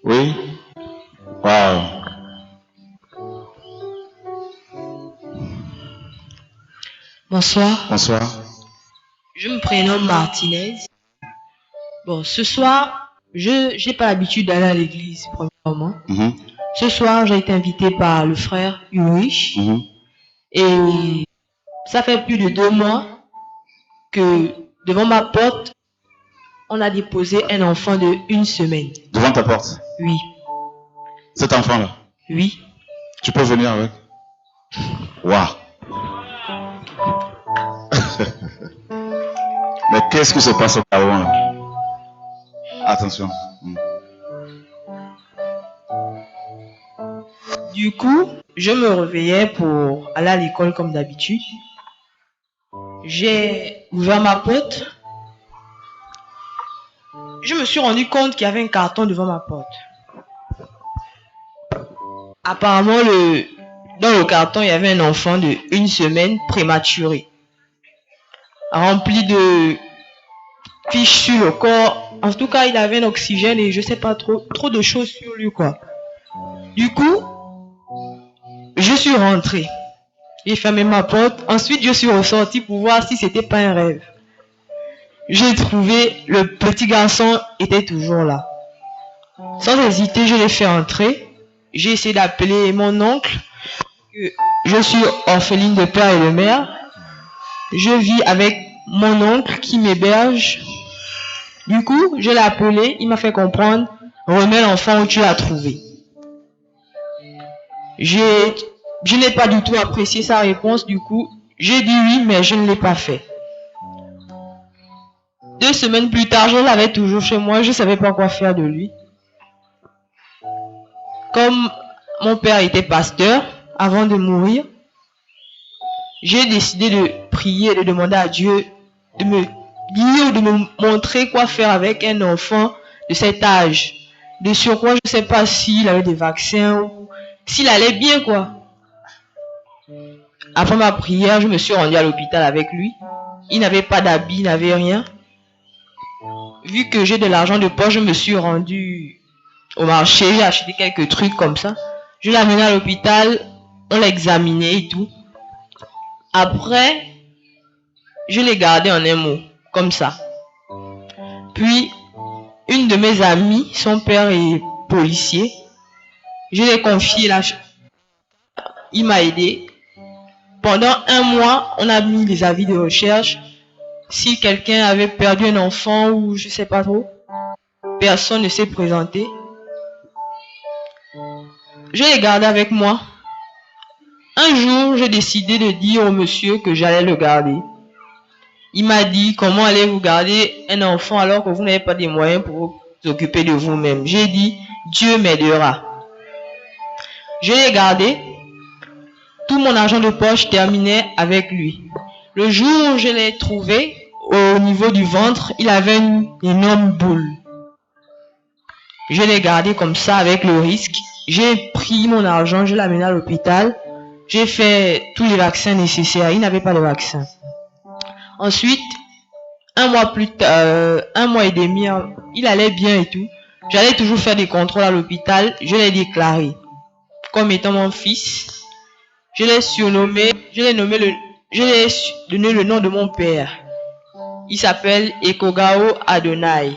Oui. Waouh. Bonsoir. Bonsoir. Je me prénomme Martinez. Bon, ce soir, je n'ai pas l'habitude d'aller à l'église, premièrement. Ce soir, j'ai été invité par le frère Ulrich. Et ça fait plus de 2 mois que devant ma porte, on a déposé un enfant de 1 semaine. Devant ta porte? Oui. Cet enfant-là? Oui. Tu peux venir avec? Waouh. Mais qu'est-ce qui se passe au Cameroun là? Attention. Du coup, je me réveillais pour aller à l'école comme d'habitude. J'ai ouvert ma porte. Je me suis rendu compte qu'il y avait un carton devant ma porte. Apparemment, dans le carton, il y avait un enfant de 1 semaine prématuré, rempli de fiches sur le corps. En tout cas, il avait un oxygène et je sais pas trop de choses sur lui, quoi. Du coup, je suis rentré. J'ai fermé ma porte. Ensuite, je suis ressorti pour voir si c'était pas un rêve. J'ai trouvé le petit garçon était toujours là. Sans hésiter, je l'ai fait entrer. J'ai essayé d'appeler mon oncle. Je suis orpheline de père et de mère. Je vis avec mon oncle qui m'héberge. Du coup, je l'ai appelé. Il m'a fait comprendre. Remets l'enfant où tu l'as trouvé. Je n'ai pas du tout apprécié sa réponse. Du coup, j'ai dit oui, mais je ne l'ai pas fait. 2 semaines plus tard, je l'avais toujours chez moi. Je ne savais pas quoi faire de lui. Comme mon père était pasteur, avant de mourir, j'ai décidé de prier et de demander à Dieu de me dire, de me montrer quoi faire avec un enfant de cet âge. De surcroît, je ne sais pas s'il avait des vaccins ou s'il allait bien, quoi. Après ma prière, je me suis rendu à l'hôpital avec lui. Il n'avait pas d'habit, il n'avait rien. Vu que j'ai de l'argent de poche, je me suis rendu au marché, j'ai acheté quelques trucs comme ça. Je l'ai amené à l'hôpital, on l'a examiné et tout. Après, je l'ai gardé en un mot, comme ça. Puis, une de mes amies, son père est policier. Je l'ai confié là. Il m'a aidé. Pendant 1 mois, on a mis les avis de recherche. Si quelqu'un avait perdu un enfant ou je sais pas trop, personne ne s'est présenté. Je l'ai gardé avec moi. Un jour, j'ai décidé de dire au monsieur que j'allais le garder. Il m'a dit, comment allez-vous garder un enfant alors que vous n'avez pas des moyens pour vous occuper de vous-même? J'ai dit, Dieu m'aidera. Je l'ai gardé. Tout mon argent de poche terminait avec lui. Le jour où je l'ai trouvé, au niveau du ventre, il avait une énorme boule. Je l'ai gardé comme ça avec le risque. J'ai pris mon argent, je l'ai amené à l'hôpital. J'ai fait tous les vaccins nécessaires. Il n'avait pas de vaccin. Ensuite, 1 mois plus tard, 1 mois et demi, il allait bien et tout. J'allais toujours faire des contrôles à l'hôpital. Je l'ai déclaré comme étant mon fils. Je l'ai surnommé, je l'ai donné le nom de mon père. Il s'appelle Ekogao Adonai.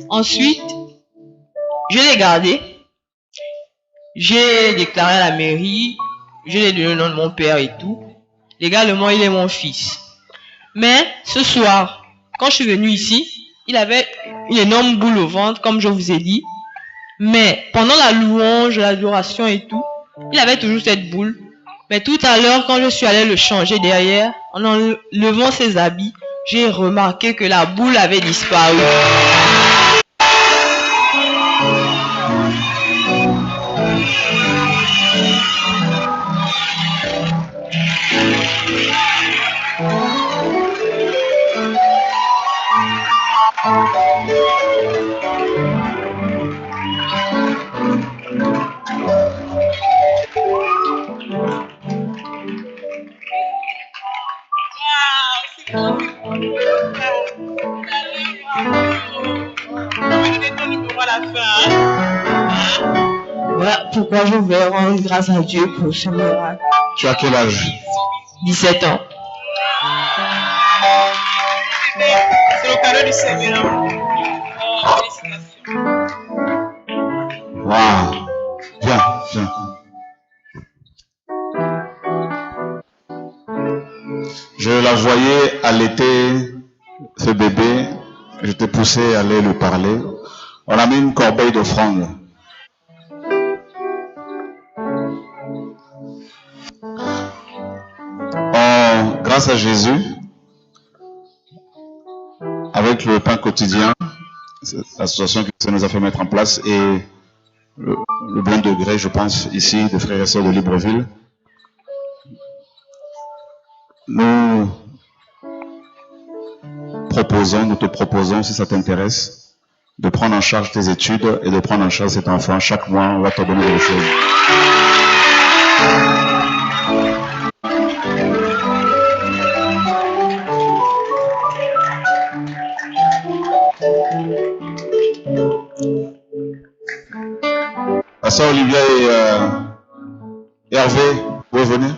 Ensuite, je l'ai gardé. J'ai déclaré à la mairie. Je l'ai donné le nom de mon père et tout. Légalement, il est mon fils. Mais ce soir, quand je suis venu ici, il avait une énorme boule au ventre, comme je vous ai dit. Mais pendant la louange, l'adoration et tout, il avait toujours cette boule. Mais tout à l'heure, quand je suis allé le changer derrière, en enlevant ses habits, j'ai remarqué que la boule avait disparu. Voilà pourquoi je vais rendre grâce à Dieu pour ce miracle. Tu as quel âge? 17 ans. C'est le cadeau du Seigneur. Waouh. Viens, viens. Je la voyais allaiter ce bébé. Je t'ai poussé à aller lui parler. On a mis une corbeille d'offrande. Grâce à Jésus, avec le pain quotidien, l'association que ça nous a fait mettre en place, et le bon degré, je pense, ici, des frères et sœurs de Libreville, nous te proposons, si ça t'intéresse, de prendre en charge tes études et de prendre en charge cet enfant. Chaque mois, on va te donner des choses. La soeur Olivia et Hervé, vous pouvez venir?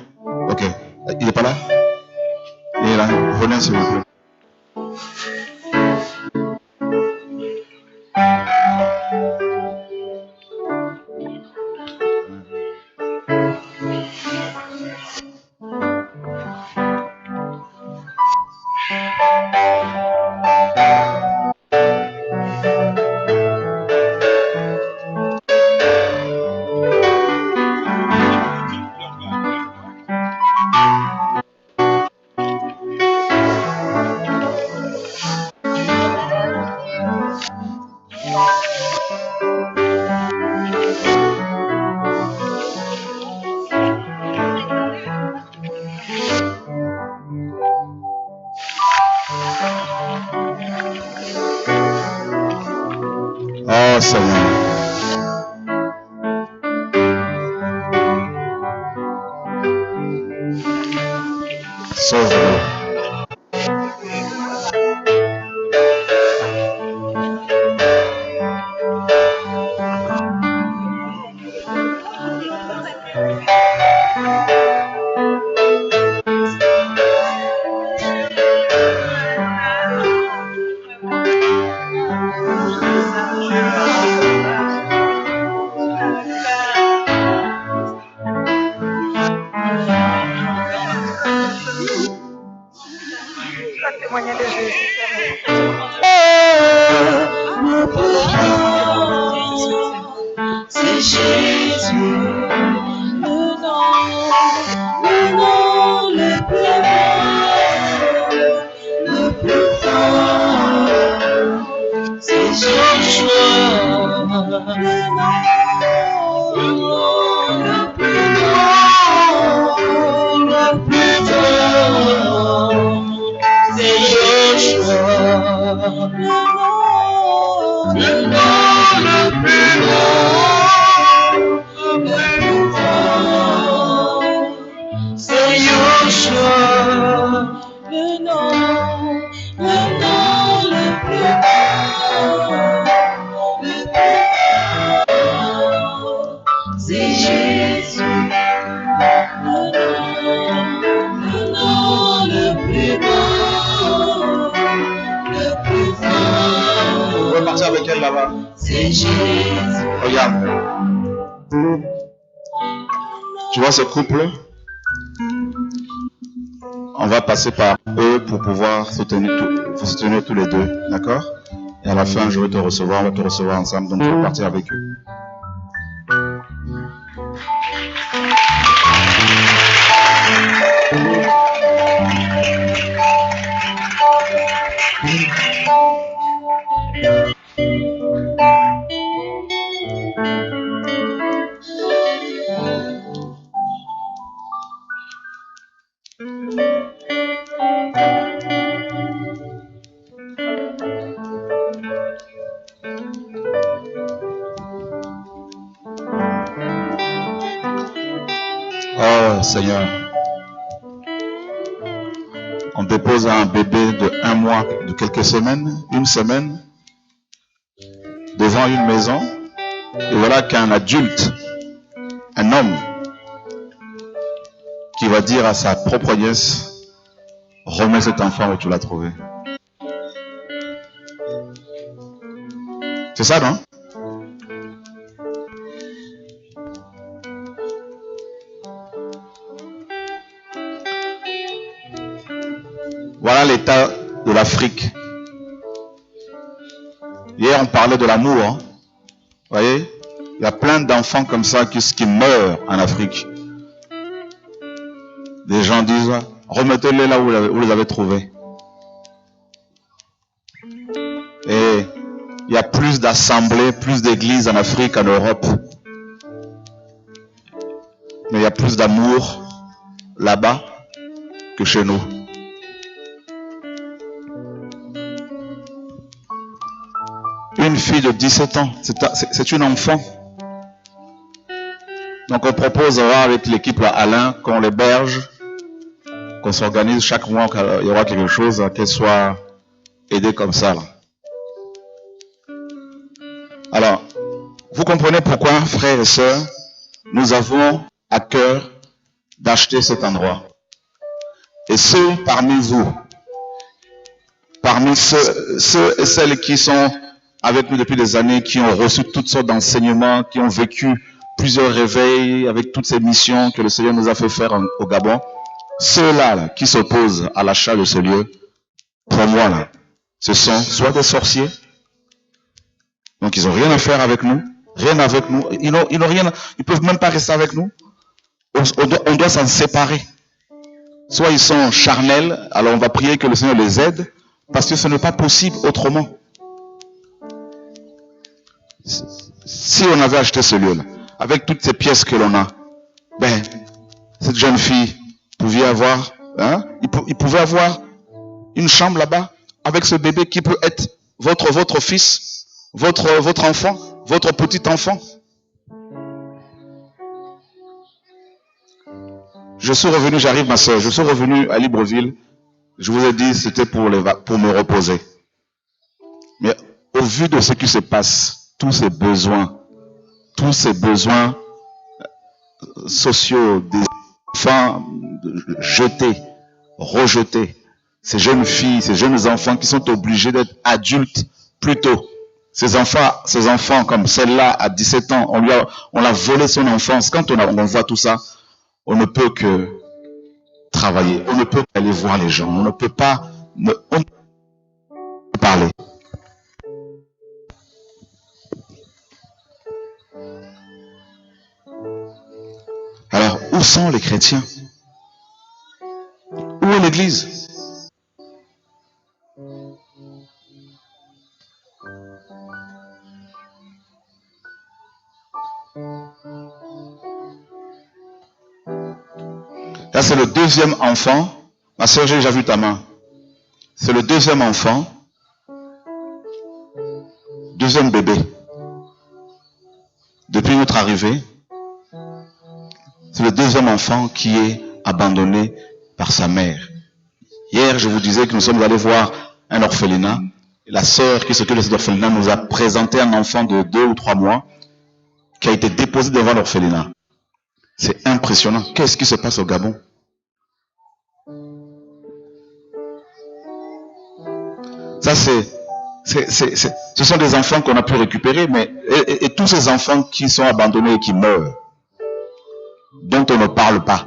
Ok. Il n'est pas là? Il est là. Venez s'il vous plaît. Oh Seigneur. Sauve-le. C'est Jésus, le nom le plus fort, c'est Joshua, le nom le plus fort, c'est Joshua, le nom le plus fort, c'est Joshua, le nom le plus fort, c'est Jésus, le nom le plus beau, le plus fort. Vous pouvez partir avec elle là-bas. C'est Jésus. Regarde. Tu vois ce couple? On va passer par eux pour pouvoir soutenir tous les deux, d'accord? Et à la fin, je vais te recevoir, on va te recevoir ensemble, donc tu vas partir avec eux. Oh Seigneur, on dépose un bébé de 1 mois, de quelques semaines, 1 semaine, de devant une maison, et voilà qu'un adulte, un homme, qui va dire à sa propre nièce, remets cet enfant où tu l'as trouvé. C'est ça, non? Voilà l'état de l'Afrique. Hier, on parlait de l'amour. Hein? Vous voyez, il y a plein d'enfants comme ça qui meurent en Afrique. Des gens disent, remettez-les là où vous les avez trouvés. Et il y a plus d'assemblées, plus d'églises en Afrique, en Europe. Mais il y a plus d'amour là-bas que chez nous. Une fille de 17 ans, c'est une enfant. Donc on propose avec l'équipe Alain qu'on l'héberge, qu'on s'organise chaque mois, qu'il y aura quelque chose, qu'elle soit aidée comme ça. Là. Alors, vous comprenez pourquoi, frères et sœurs, nous avons à cœur d'acheter cet endroit. Et ceux parmi vous, parmi ceux et celles qui sont avec nous depuis des années, qui ont reçu toutes sortes d'enseignements, qui ont vécu plusieurs réveils avec toutes ces missions que le Seigneur nous a fait faire au Gabon, ceux-là là, qui s'opposent à l'achat de ce lieu, pour moi, là, ce sont soit des sorciers, donc ils n'ont rien à faire avec nous, rien avec nous, ils n'ont rien, ils peuvent même pas rester avec nous, on doit s'en séparer. Soit ils sont charnels, alors on va prier que le Seigneur les aide, parce que ce n'est pas possible autrement. Si on avait acheté ce lieu-là, avec toutes ces pièces que l'on a, ben, cette jeune fille pouvait avoir, il pouvait avoir une chambre là-bas, avec ce bébé qui peut être votre fils, votre enfant, votre petit enfant. Je suis revenu, j'arrive ma soeur, je suis revenu à Libreville, je vous ai dit c'était pour me reposer. Mais au vu de ce qui se passe, tous ces besoins sociaux des enfants jetés, rejetés, ces jeunes filles, ces jeunes enfants qui sont obligés d'être adultes plus tôt. Ces enfants comme celle-là à 17 ans, on l'a volé son enfance. Quand on voit tout ça, on ne peut que travailler, on ne peut qu'aller voir les gens, on ne peut pas parler. Alors, où sont les chrétiens? Où est l'église? Là, c'est le deuxième enfant. Ma soeur, j'ai déjà vu ta main. C'est le deuxième enfant. Deuxième bébé. Depuis notre arrivée, c'est le deuxième enfant qui est abandonné par sa mère. Hier, je vous disais que nous sommes allés voir un orphelinat. La sœur qui s'occupe de cet orphelinat nous a présenté un enfant de 2 ou 3 mois qui a été déposé devant l'orphelinat. C'est impressionnant. Qu'est-ce qui se passe au Gabon? Ça, ce sont des enfants qu'on a pu récupérer, mais et tous ces enfants qui sont abandonnés et qui meurent, dont on ne parle pas.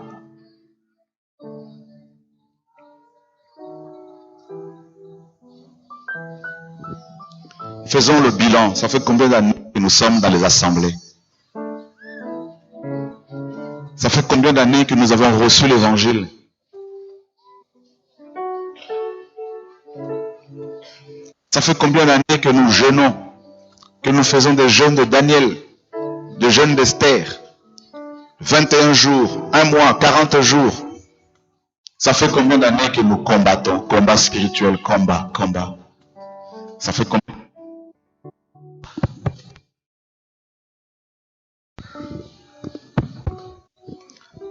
Faisons le bilan. Ça fait combien d'années que nous sommes dans les assemblées? Ça fait combien d'années que nous avons reçu l'évangile? Ça fait combien d'années que nous jeûnons, que nous faisons des jeûnes de Daniel, des jeûnes d'Esther, 21 jours, 1 mois, 40 jours. Ça fait combien d'années que nous combattons, combat spirituel, combat. Ça fait combien?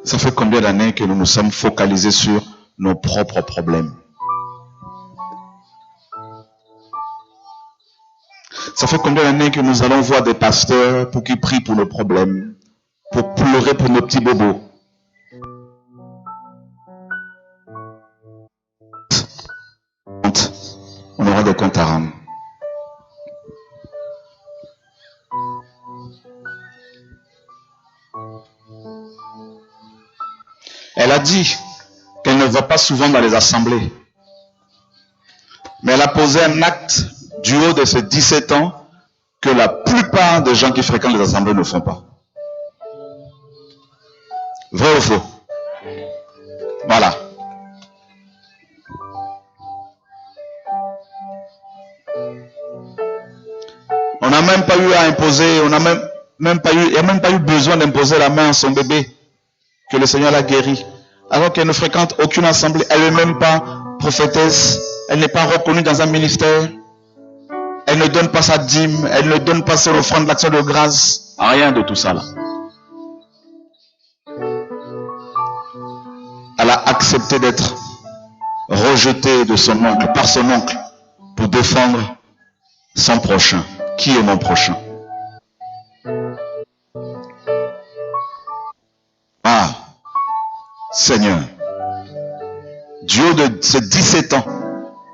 Ça fait combien d'années que nous nous sommes focalisés sur nos propres problèmes? Ça fait combien d'années que nous allons voir des pasteurs pour qu'ils prient pour nos problèmes, pour pleurer pour nos petits bobos. On aura des comptes à rendre. Elle a dit qu'elle ne va pas souvent dans les assemblées. Mais elle a posé un acte du haut de ses 17 ans que la plupart des gens qui fréquentent les assemblées ne font pas. Vrai ou faux? Voilà. On n'a même pas eu à imposer, on n'a même pas eu, il n'y a même pas eu besoin d'imposer la main à son bébé que le Seigneur l'a guéri. Alors qu'elle ne fréquente aucune assemblée, elle n'est même pas prophétesse, elle n'est pas reconnue dans un ministère, elle ne donne pas sa dîme, elle ne donne pas son offrande d'action de grâce, rien de tout ça là. Elle a accepté d'être rejetée de son oncle, par son oncle, pour défendre son prochain. Qui est mon prochain? Ah, Seigneur, du haut de ses 17 ans,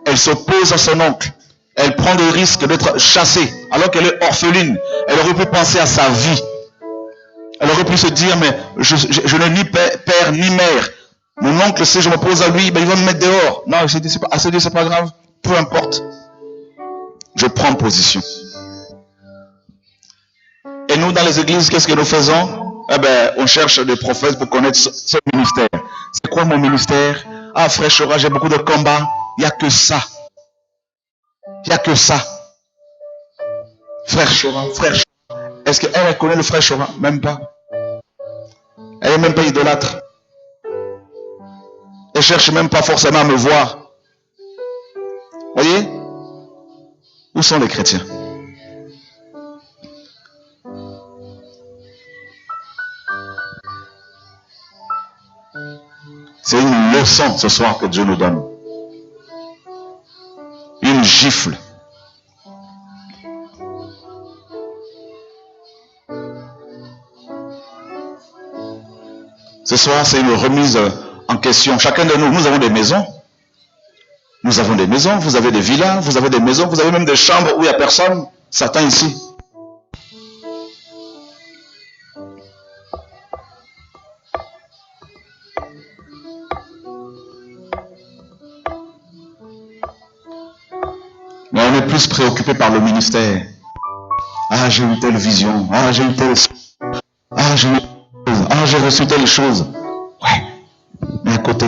elle s'oppose à son oncle. Elle prend le risque d'être chassée alors qu'elle est orpheline. Elle aurait pu penser à sa vie. Elle aurait pu se dire, mais je n'ai ni père ni mère. Mon oncle, si je m'oppose à lui, ben, il va me mettre dehors. Non, elle s'est dit, c'est pas grave. Peu importe. Je prends position. Et nous, dans les églises, qu'est-ce que nous faisons? Eh ben, on cherche des prophètes pour connaître ce ministère. C'est quoi mon ministère? Ah, frère Chora, j'ai beaucoup de combats. Il n'y a que ça. Il n'y a que ça. Frère Chora. Est-ce qu'elle connaît le frère Chora? Même pas. Elle n'est même pas idolâtre. Elle ne cherche même pas forcément à me voir. Voyez? Où sont les chrétiens? C'est une leçon ce soir que Dieu nous donne. Une gifle. Ce soir, c'est une remise en question. Chacun de nous, nous avons des maisons. Nous avons des maisons, vous avez des villas, vous avez des maisons, vous avez même des chambres où il n'y a personne. Satan ici. Mais on est plus préoccupé par le ministère. Ah, j'ai eu telle vision. Ah, j'ai eu telle... Ah, j'ai reçu telle chose. Ouais. Mais à côté,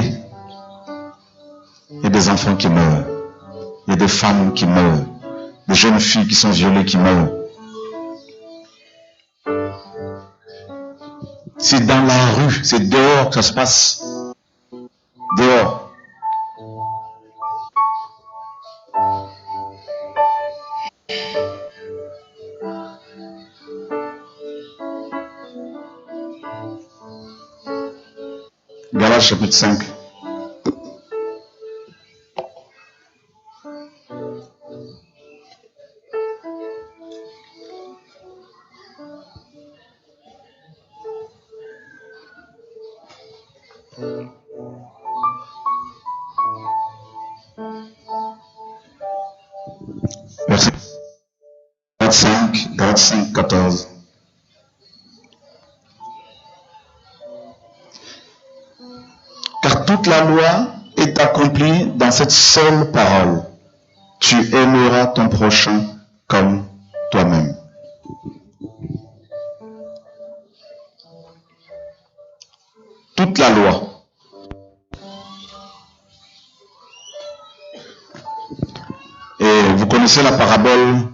il y a des enfants qui meurent. Il y a des femmes qui meurent. Des jeunes filles qui sont violées qui meurent. C'est dans la rue, c'est dehors que ça se passe. Dehors. Galates chapitre 5. Verset 5, 14. Car toute la loi est accomplie dans cette seule parole. Tu aimeras ton prochain comme toi-même. Toute la loi. Et vous connaissez la parabole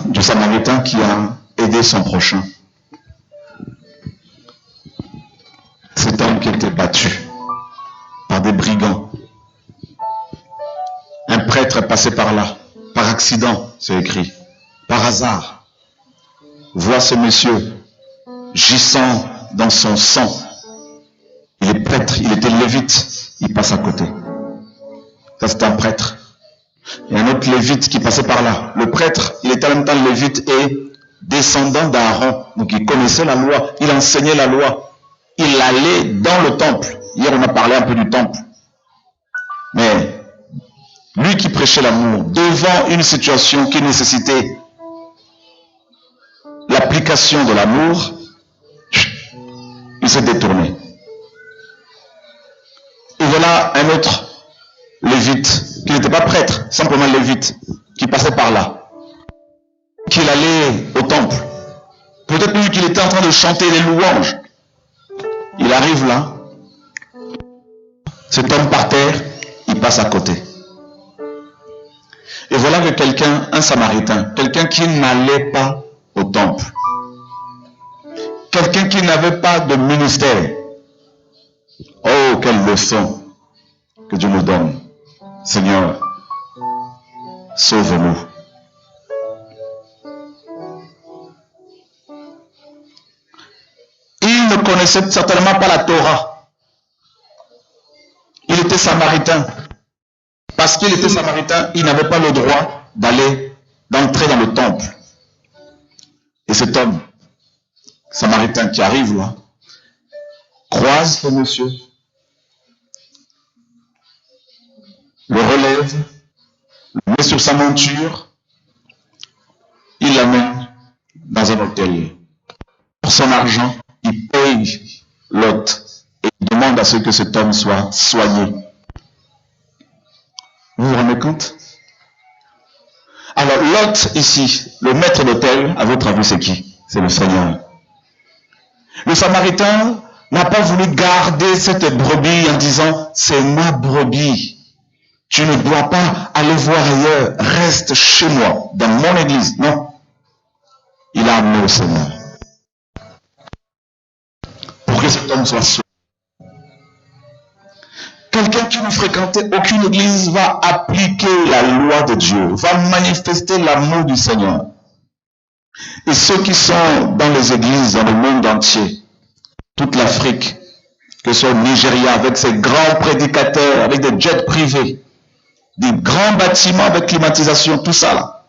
du Samaritain qui a aidé son prochain. Cet homme qui était battu par des brigands. Un prêtre est passé par là, par accident, c'est écrit, par hasard. Voit ce monsieur gissant dans son sang. Il est prêtre, il était lévite, il passe à côté. Ça c'est un prêtre. Il y a un autre lévite qui passait par là. Le prêtre, il était en même temps lévite et descendant d'Aaron. Donc il connaissait la loi, il enseignait la loi. Il allait dans le temple. Hier on a parlé un peu du temple. Mais lui qui prêchait l'amour, devant une situation qui nécessitait l'application de l'amour, il s'est détourné. Et voilà un autre lévite, qui n'était pas prêtre, simplement lévite, qui passait par là, qu'il allait au temple. Peut-être lui qu'il était en train de chanter les louanges. Il arrive là, cet homme par terre, il passe à côté. Et voilà que quelqu'un, un samaritain, quelqu'un qui n'allait pas au temple, quelqu'un qui n'avait pas de ministère. Oh, quelle leçon que Dieu nous donne. Seigneur, sauve-nous. Il ne connaissait certainement pas la Torah. Il était samaritain. Parce qu'il était samaritain, il n'avait pas le droit d'entrer dans le temple. Et cet homme, samaritain qui arrive là, croise ce monsieur, le relève, le met sur sa monture, il l'amène dans un hôtel. Pour son argent, il paye l'hôte et il demande à ce que cet homme soit soigné. Vous vous rendez compte? Alors l'hôte ici, le maître d'hôtel, à votre avis c'est qui? C'est le Seigneur. Le Samaritain n'a pas voulu garder cette brebis en disant c'est ma brebis. Tu ne dois pas aller voir ailleurs, reste chez moi, dans mon église. Non. Il a amené au Seigneur. Pour que cet homme soit sauvé. Quelqu'un qui ne fréquentait aucune église va appliquer la loi de Dieu, va manifester l'amour du Seigneur. Et ceux qui sont dans les églises dans le monde entier, toute l'Afrique, que ce soit au Nigeria, avec ses grands prédicateurs, avec des jets privés, des grands bâtiments avec climatisation, tout ça là.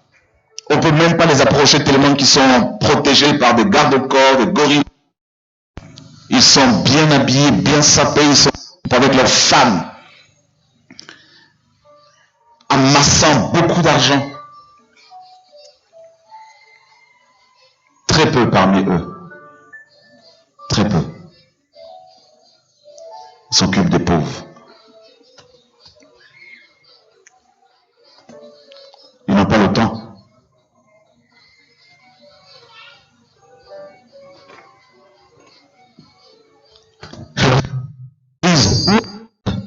On ne peut même pas les approcher tellement qu'ils sont protégés par des gardes-corps, des gorilles. Ils sont bien habillés, bien sapés, ils sont avec leurs femmes, amassant beaucoup d'argent. Très peu parmi eux, très peu, s'occupent des pauvres. Ils n'ont pas le temps.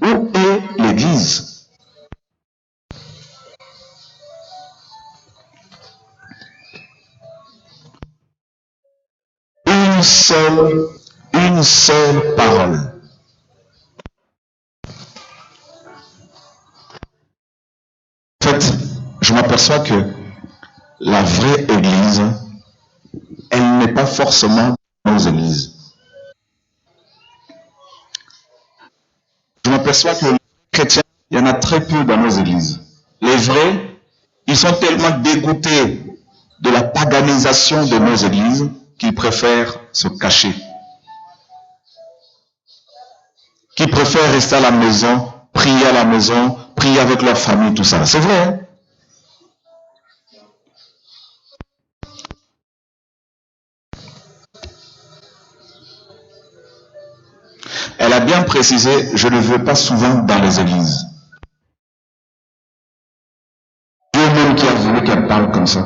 Où est l'église? Une seule parole. En fait, je m'aperçois que la vraie église, elle n'est pas forcément dans nos églises. Je m'aperçois que les chrétiens, il y en a très peu dans nos églises. Les vrais, ils sont tellement dégoûtés de la paganisation de nos églises qu'ils préfèrent se cacher. Qu'ils préfèrent rester à la maison, prier avec leur famille, tout ça. C'est vrai, hein? Elle a bien précisé, je ne veux pas souvent dans les églises. Dieu même qui a voulu qu'elle parle comme ça.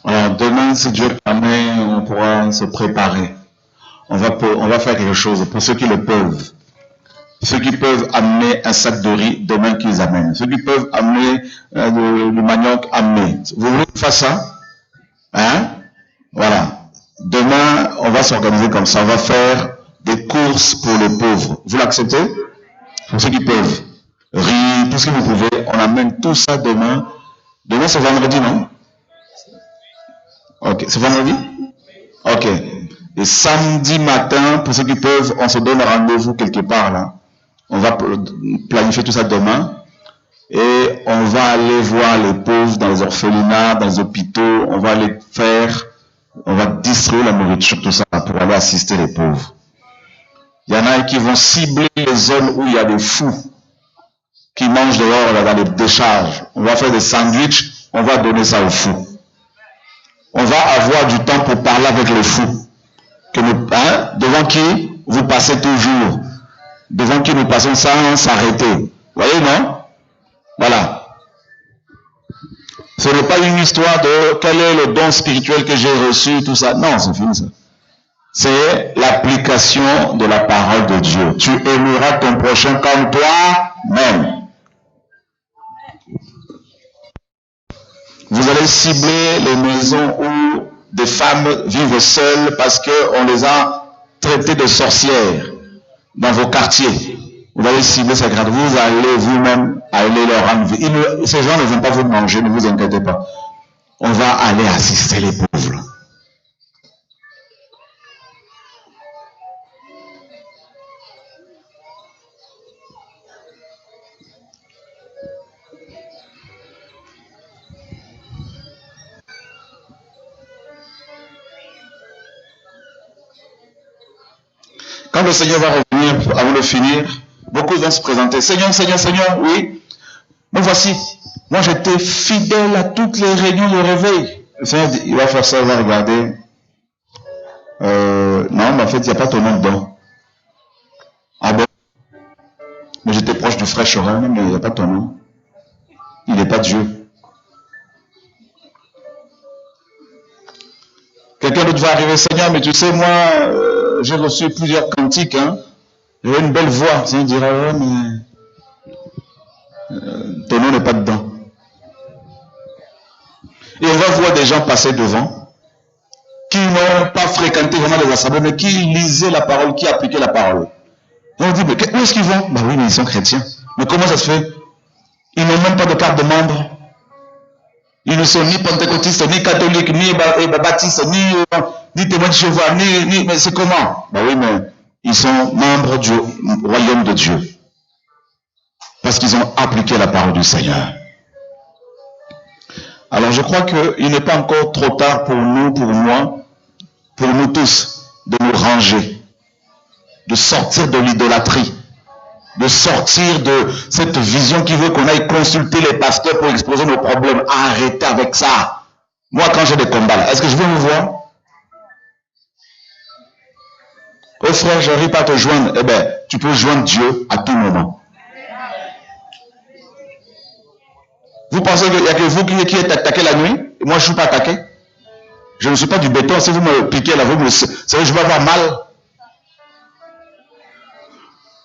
Alors demain, si Dieu permet, on pourra se préparer. On va faire quelque chose pour ceux qui le peuvent. Ceux qui peuvent amener un sac de riz, demain qu'ils amènent. Ceux qui peuvent amener du manioc, amener. Vous voulez faire ça? Hein? Voilà. Demain, on va s'organiser comme ça. On va faire des courses pour les pauvres. Vous l'acceptez? Pour ceux qui peuvent. Riz, tout ce que vous pouvez. On amène tout ça demain. Demain, c'est vendredi, non? Ok. C'est vendredi? Ok. Et samedi matin, pour ceux qui peuvent, on se donne rendez-vous quelque part là. On va planifier tout ça demain. Et on va aller voir les pauvres dans les orphelinats, dans les hôpitaux. On va aller faire, on va distribuer la nourriture, tout ça, pour aller assister les pauvres. Il y en a qui vont cibler les zones où il y a des fous qui mangent dehors là, dans les décharges. On va faire des sandwichs, on va donner ça aux fous. On va avoir du temps pour parler avec les fous. Que nous, devant qui vous passez toujours. Devant qui nous passons sans s'arrêter. Vous voyez, non? Voilà. Ce n'est pas une histoire de quel est le don spirituel que j'ai reçu, tout ça. Non, c'est fini ça. C'est l'application de la parole de Dieu. Tu aimeras ton prochain comme toi-même. Vous allez cibler les maisons où des femmes vivent seules parce qu'on les a traitées de sorcières dans vos quartiers. Vous allez cibler ces grades. Vous allez vous-même aller leur rendre. Ces gens ne vont pas vous manger, ne vous inquiétez pas. On va aller assister les pauvres. Quand le Seigneur va revenir, avant de finir, beaucoup vont se présenter. Seigneur, Seigneur, Seigneur, oui. Me voici. Moi, j'étais fidèle à toutes les réunions de réveil. Le Seigneur, il va faire ça, il va regarder. Non, mais en fait, il n'y a pas ton nom dedans. Ah bon? Mais j'étais proche du frère Chorin, mais il n'y a pas ton nom. Il n'est pas Dieu. Quelqu'un d'autre va arriver, Seigneur, mais tu sais, moi, j'ai reçu plusieurs cantiques, hein. J'ai une belle voix. Le Seigneur dira, ouais, mais ton nom n'est pas dedans. Et on va voir des gens passer devant, qui n'ont pas fréquenté vraiment les assemblées, mais qui lisaient la parole, qui appliquaient la parole. Et on dit, mais où est-ce qu'ils vont? Ben oui, mais ils sont chrétiens. Mais comment ça se fait? Ils n'ont même pas de carte de membre. Ils ne sont ni pentecôtistes, ni catholiques, ni baptistes, ni témoins de Jéhovah, mais c'est comment? Ben oui, mais ils sont membres du royaume de Dieu. Parce qu'ils ont appliqué la parole du Seigneur. Alors je crois qu'il n'est pas encore trop tard pour nous, pour moi, pour nous tous, de nous ranger, de sortir de l'idolâtrie, de sortir de cette vision qui veut qu'on aille consulter les pasteurs pour exposer nos problèmes. Arrêtez avec ça. Moi, quand j'ai des combats là, est-ce que je vais vous voir? Oh frère, je n'arrive pas à te joindre. Eh bien, tu peux joindre Dieu à tout moment. Vous pensez qu'il n'y a que vous qui êtes attaqué la nuit? Et moi, je ne suis pas attaqué. Je ne suis pas du béton. Si vous me piquez là, je vais avoir mal.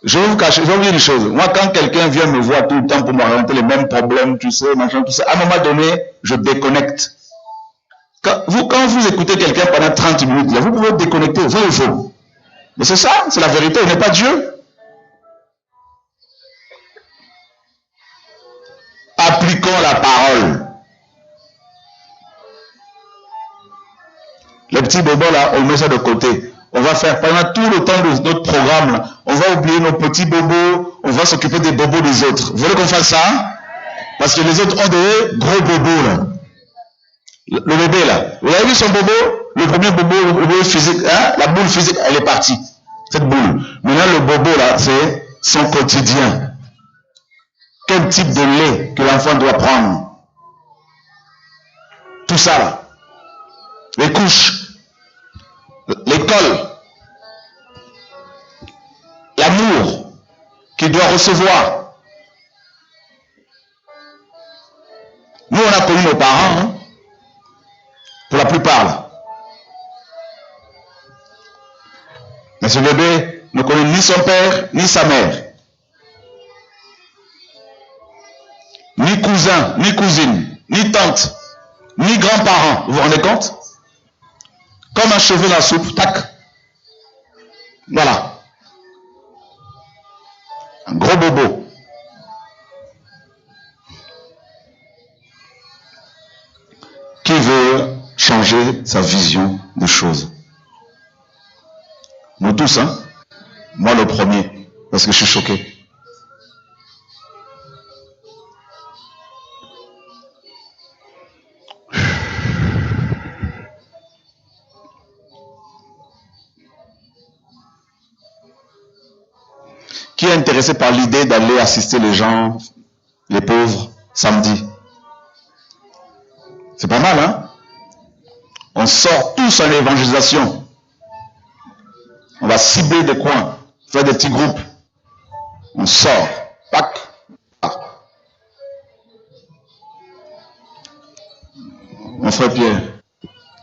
Je vais vous cacher, je vais vous dire une chose. Moi, quand quelqu'un vient me voir tout le temps pour me raconter les mêmes problèmes, tu sais, machin, tout ça, à un moment donné, je déconnecte. Quand vous écoutez quelqu'un pendant 30 minutes, là, vous pouvez déconnecter, vrai ou faux? Mais c'est ça, c'est la vérité, il n'est pas Dieu. Appliquons la parole. Les petits bobos là, on met ça de côté. On va faire pendant tout le temps de notre programme là, on va oublier nos petits bobos, on va s'occuper des bobos des autres. Vous voulez qu'on fasse ça? Parce que les autres ont des gros bobos là. Le bébé là, vous avez vu son bobo? Le premier bobo, le bobo physique, hein? La boule physique, elle est partie. Cette boule. Maintenant le bobo là, c'est son quotidien. Quel type de lait que l'enfant doit prendre? Tout ça là. Les couches. L'école. L'amour qu'il doit recevoir. Nous, on a connu nos parents, hein, pour la plupart. Là. Mais ce bébé ne connaît ni son père, ni sa mère. Ni cousin, ni cousine, ni tante, ni grands-parents. Vous vous rendez compte? Comme un cheveu dans la soupe, tac. Voilà. Un gros bobo. Qui veut changer sa vision des choses? Nous tous, hein? Moi le premier, parce que je suis choqué. Qui est intéressé par l'idée d'aller assister les gens, les pauvres, samedi? C'est pas mal, hein? On sort tous en évangélisation. On va cibler des coins, faire des petits groupes. On sort. Pac. Ah. Mon frère Pierre.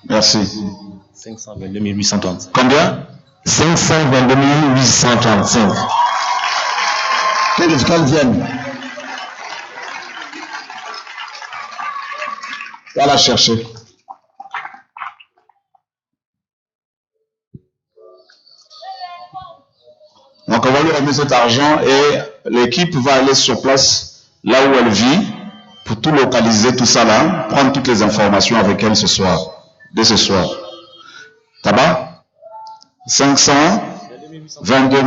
Merci. 522 835. Combien? 522 835. Qu'elles viennent. Va la chercher. Donc on va lui remettre cet argent et l'équipe va aller sur place, là où elle vit, pour tout localiser, tout ça là, prendre toutes les informations avec elle ce soir, dès ce soir. Tabac 522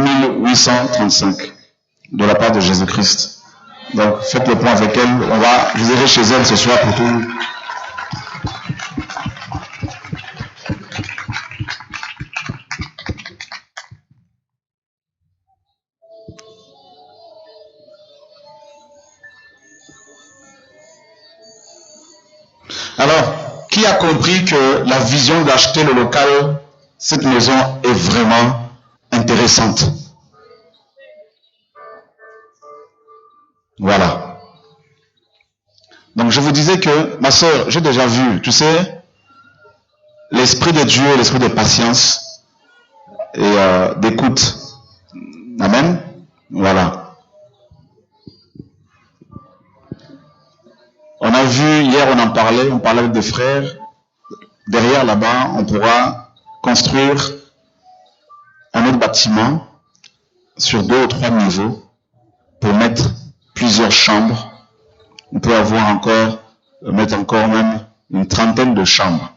835 de la part de Jésus-Christ. Donc faites le point avec elle, vous irez chez elle ce soir pour tout. Alors, qui a compris que la vision d'acheter le local, cette maison est vraiment intéressante? Voilà. Donc je vous disais que, ma soeur, j'ai déjà vu, tu sais, l'esprit de Dieu, l'esprit de patience et d'écoute. Amen. Voilà. On a vu, hier on en parlait, on parlait avec des frères. Derrière là-bas, on pourra construire un autre bâtiment sur 2 ou 3 niveaux pour mettre plusieurs chambres. On peut mettre encore même une 30aine de chambres.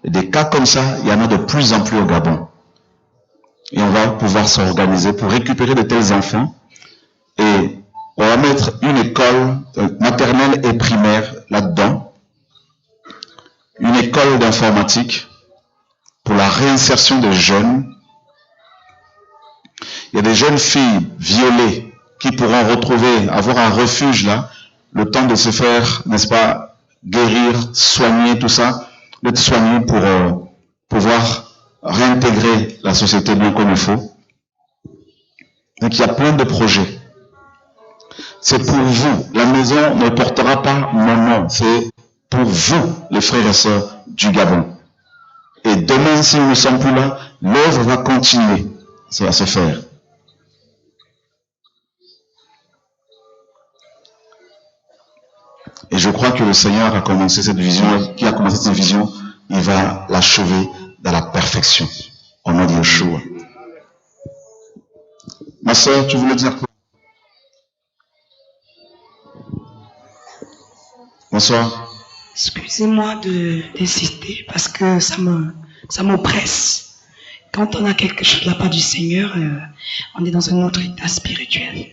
Et des cas comme ça, il y en a de plus en plus au Gabon. Et on va pouvoir s'organiser pour récupérer de tels enfants. Et on va mettre une école maternelle et primaire là-dedans. Une école d'informatique pour la réinsertion des jeunes. Il y a des jeunes filles violées qui pourront avoir un refuge là, le temps de se faire, n'est-ce pas, guérir, soigner, tout ça, d'être soigné pour pouvoir réintégrer la société bien comme il faut. Donc il y a plein de projets. C'est pour vous. La maison ne portera pas mon nom. C'est pour vous, les frères et sœurs du Gabon. Et demain, si nous ne sommes plus là, l'œuvre va continuer. Ça va se faire. Et je crois que le Seigneur a commencé cette vision, qui a commencé cette vision, il va l'achever dans la perfection. Au nom de Yeshua. Ma sœur, tu voulais dire quoi? Bonsoir. Excusez-moi d'insister parce que ça m'oppresse. Quand on a quelque chose de la part du Seigneur, on est dans un autre état spirituel.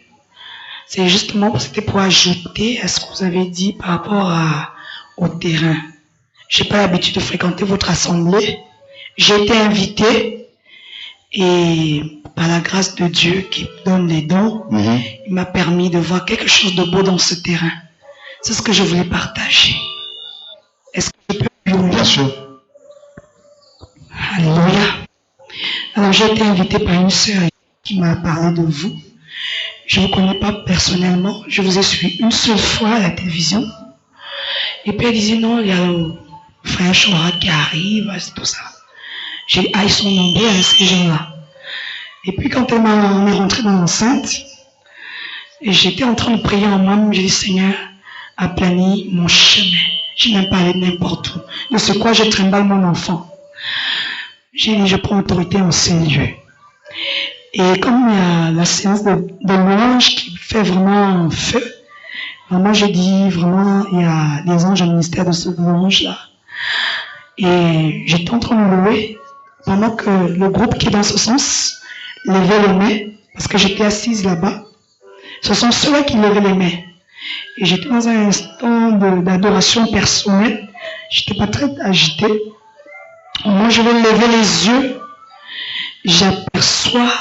C'est justement, c'était pour ajouter à ce que vous avez dit par rapport au terrain. J'ai pas l'habitude de fréquenter votre assemblée. J'ai été invité et par la grâce de Dieu qui donne les dons, il m'a permis de voir quelque chose de beau dans ce terrain. C'est ce que je voulais partager. Est-ce que je peux lui Bien sûr. Alléluia. Alors j'ai été invité par une sœur qui m'a parlé de vous. Je ne vous connais pas personnellement. Je vous ai suivi une seule fois à la télévision. Et puis elle disait non, il y a le frère Chora qui arrive, c'est tout ça. J'ai dit, ils sont nombreux, ces gens-là. Et puis quand on est rentré dans l'enceinte, et j'étais en train de prier en moi-même, j'ai dit, Seigneur, aplanis mon chemin. Je n'ai pas allé n'importe où. De ce quoi je trimballe mon enfant. J'ai dit, je prends autorité en ces lieux. Et comme il y a la séance de louange qui fait vraiment feu, moi je dis vraiment, il y a les anges au ministère de ce louange-là. Et j'étais en train de louer pendant que le groupe qui est dans ce sens levait les mains, parce que j'étais assise là-bas. Ce sont ceux-là qui levaient les mains. Et j'étais dans un instant d'adoration personnelle. J'étais pas très agitée. Moi, je vais lever les yeux. J'aperçois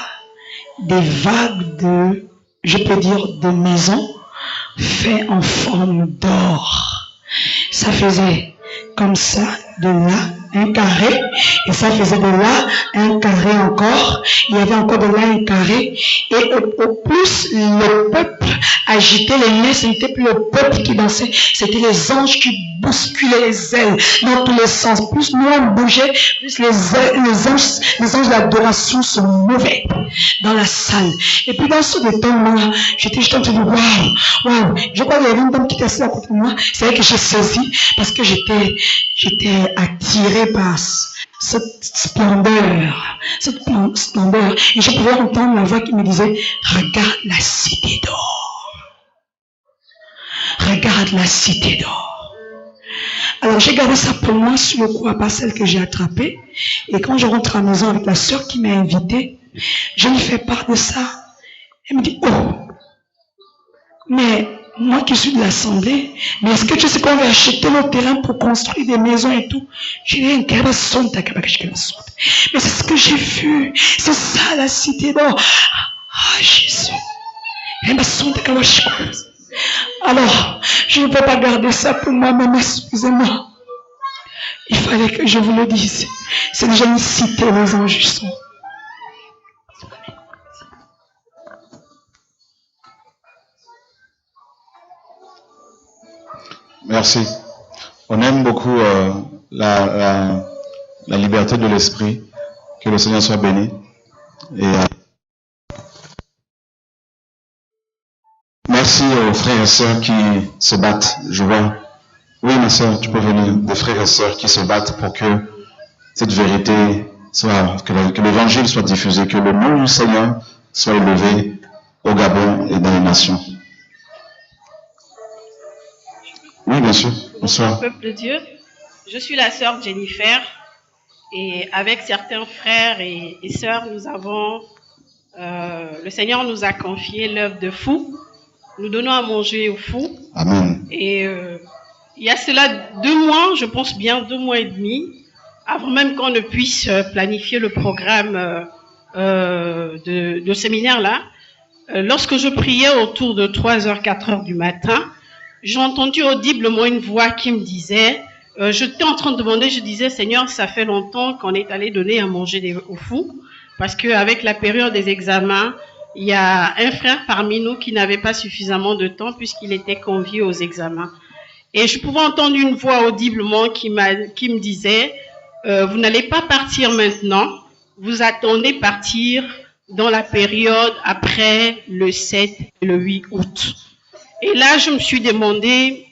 des vagues de, je peux dire, de maisons faites en forme d'or. Ça faisait comme ça, de là, un carré, et ça faisait de là un carré encore, il y avait encore de là un carré, et au plus le peuple agitait les mains, ce n'était plus le peuple qui dansait, c'était les anges qui bousculaient les ailes dans tous les sens. Plus nous on bougeait, plus les anges d'adoration se mouvaient dans la salle. Et puis dans ce temps-là, j'étais juste en train de dire waouh, je crois qu'il y avait une dame qui était assise à côté de moi, c'est elle que j'ai saisi parce que j'étais attiré par cette splendeur, et je pouvais entendre la voix qui me disait regarde la cité d'or, regarde la cité d'or. Alors j'ai gardé ça pour moi sur le coup, à part celle que j'ai attrapée, et quand je rentre à la maison avec la sœur qui m'a invitée, je lui fais part de ça. Elle me dit oh, mais moi qui suis de l'Assemblée, mais est-ce que tu sais qu'on va acheter le terrain pour construire des maisons et tout? J'ai dit, mais c'est ce que j'ai vu. C'est ça la cité d'or. Ah, Jésus. Alors, je ne peux pas garder ça pour moi-même, excusez-moi. Il fallait que je vous le dise. C'est déjà une cité, les anges sont. Merci. On aime beaucoup la liberté de l'esprit. Que le Seigneur soit béni. Et, merci aux frères et sœurs qui se battent. Je vois. Oui, ma sœur, tu peux venir. Des frères et sœurs qui se battent pour que cette vérité soit, que l'évangile soit diffusé, que le nom du Seigneur soit élevé au Gabon et dans les nations. Oui, bien sûr. Bonsoir. Peuple de Dieu, je suis la sœur Jennifer et avec certains frères et sœurs, nous avons, le Seigneur nous a confié l'œuvre de fous. Nous donnons à manger aux fous. Amen. Et il y a cela 2 mois, je pense bien 2 mois et demi, avant même qu'on ne puisse planifier le programme de séminaire là, lorsque je priais autour de 3h, 4h du matin, j'ai entendu audiblement une voix qui me disait, j'étais en train de demander, je disais, Seigneur, ça fait longtemps qu'on est allé donner à manger aux fous, parce qu'avec la période des examens, il y a un frère parmi nous qui n'avait pas suffisamment de temps puisqu'il était convié aux examens. Et je pouvais entendre une voix audiblement qui me disait, vous n'allez pas partir maintenant, vous attendez partir dans la période après le 7 et le 8 août. Et là, je me suis demandé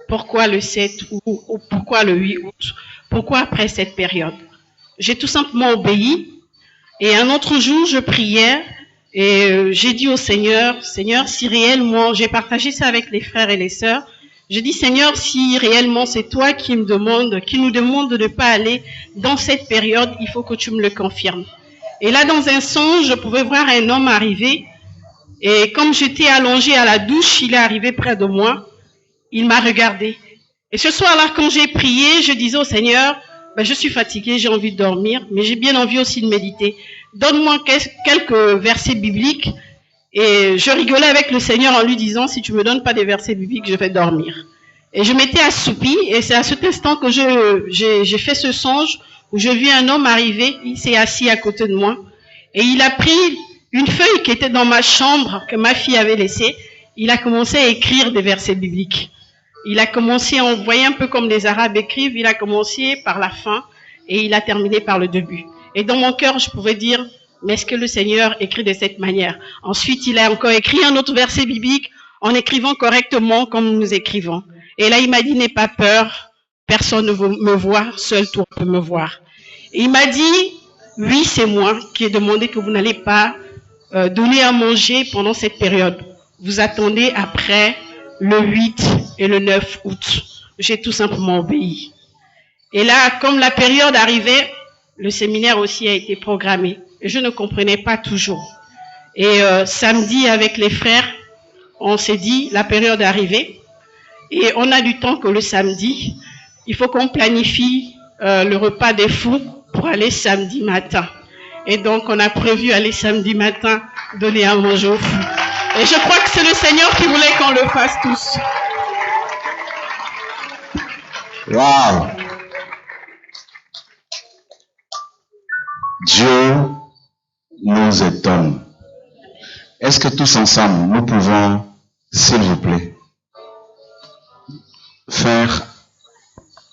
pourquoi le 7 ou pourquoi le 8 août, pourquoi après cette période. J'ai tout simplement obéi. Et un autre jour, je priais et j'ai dit au Seigneur, Seigneur, si réellement, j'ai partagé ça avec les frères et les sœurs, j'ai dit, Seigneur, si réellement c'est toi qui nous demande de ne pas aller dans cette période, il faut que tu me le confirmes. Et là, dans un songe, je pouvais voir un homme arriver. Et comme j'étais allongée à la douche, il est arrivé près de moi. Il m'a regardé. Et ce soir-là, quand j'ai prié, je disais au Seigneur, je suis fatiguée, j'ai envie de dormir, mais j'ai bien envie aussi de méditer. Donne-moi quelques versets bibliques. Et je rigolais avec le Seigneur en lui disant, si tu me donnes pas des versets bibliques, je vais dormir. Et je m'étais assoupie, et c'est à cet instant que j'ai fait ce songe, où je vis un homme arriver, il s'est assis à côté de moi, et il a pris une feuille qui était dans ma chambre, que ma fille avait laissée, il a commencé à écrire des versets bibliques. Il a commencé, on voyait un peu comme les Arabes écrivent, il a commencé par la fin, et il a terminé par le début. Et dans mon cœur, je pouvais dire, mais est-ce que le Seigneur écrit de cette manière? Ensuite, il a encore écrit un autre verset biblique, en écrivant correctement comme nous écrivons. Et là, il m'a dit, n'aie pas peur, personne ne veut me voir, seul toi peux me voir. Et il m'a dit, oui, c'est moi qui ai demandé que vous n'allez pas donner à manger pendant cette période. Vous attendez après le 8 et le 9 août. J'ai tout simplement obéi. Et là, comme la période arrivait, le séminaire aussi a été programmé. Et je ne comprenais pas toujours. Et samedi, avec les frères, on s'est dit, la période est arrivée. Et on a du temps que le samedi, il faut qu'on planifie le repas des fous pour aller samedi matin. Et donc, on a prévu aller samedi matin donner à manger aux fous. Et je crois que c'est le Seigneur qui voulait qu'on le fasse tous. Wow! Dieu nous étonne. Est-ce que tous ensemble, nous pouvons, s'il vous plaît, faire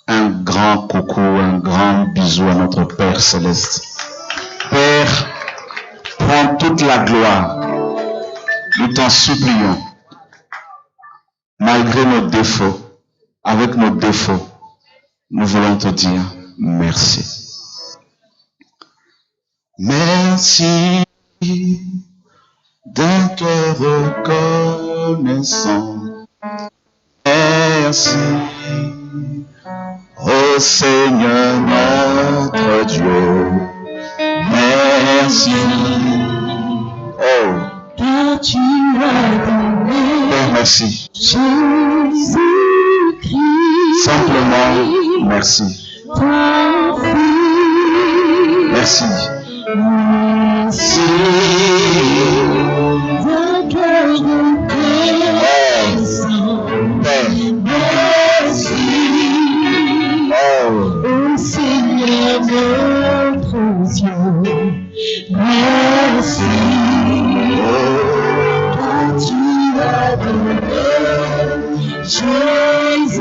un grand coucou, un grand bisou à notre Père Céleste. Père, prends toute la gloire. Nous t'en supplions. Malgré nos défauts, avec nos défauts, nous voulons te dire merci. Merci d'un cœur reconnaissant. Merci, ô Seigneur notre Dieu. Merci. Oh, Car tu as donné Père, merci. Jésus-Christ, Simplement, merci. ton Fils. Merci. Merci d'un cœur reconnaissant. Père, Merci, oh, ô Seigneur notre Dieu. Merci, car tu as donné Jésus,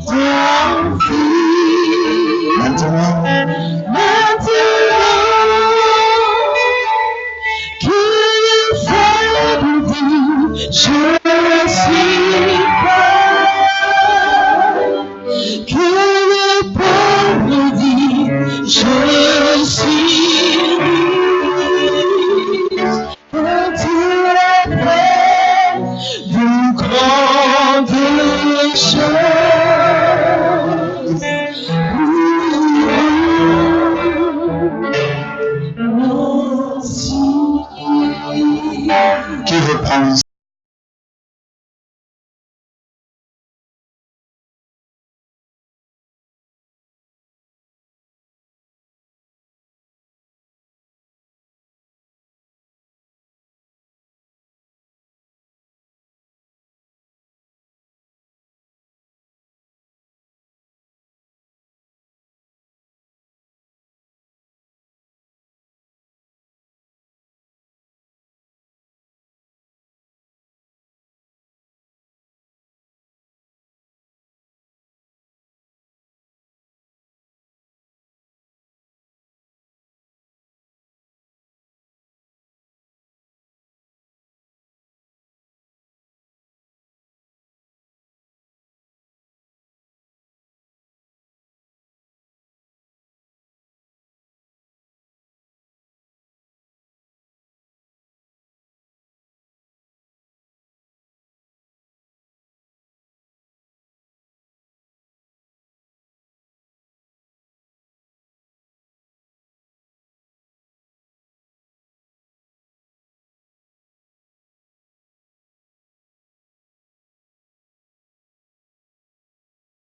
ton Fils. maintenant, Que le faible dit, je suis fort. Que le pauvre dit, je suis riche. Quand tu as fait de grandes choses. Merci. qui veut prendre